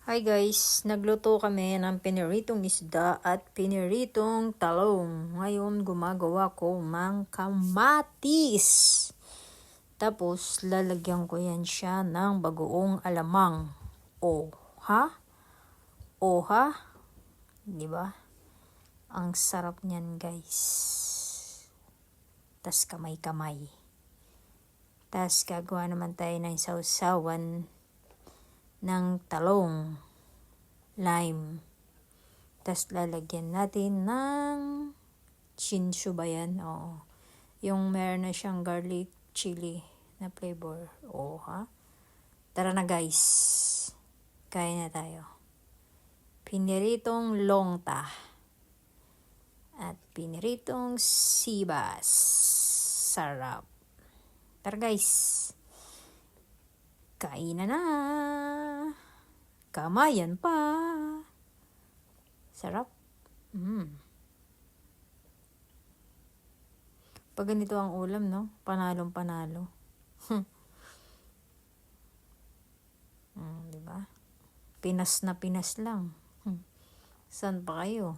Hi guys, nagluto kami ng piniritong isda at piniritong talong. Ngayon gumagawa ko ng kamatis. Tapos lalagyan ko yan siya ng bagoong alamang. O, ha? O, ha? Diba? Ang sarap niyan guys. Tas kamay-kamay. Tas gagawa naman tayo ng sausawan ng talong, lime. Tapos lalagyan natin ng chinsu ba yan? Oo. Yung meron na siyang garlic chili na flavor. Oo ha? Tara na guys. Kain na tayo. Piniritong longta. At piniritong sibas. Sarap. Tara guys. Kain na. Kamayan pa. Sarap. Pag ganito ang ulam, no? Panalong panalo. Diba? Pinas na pinas lang. Saan pa kayo?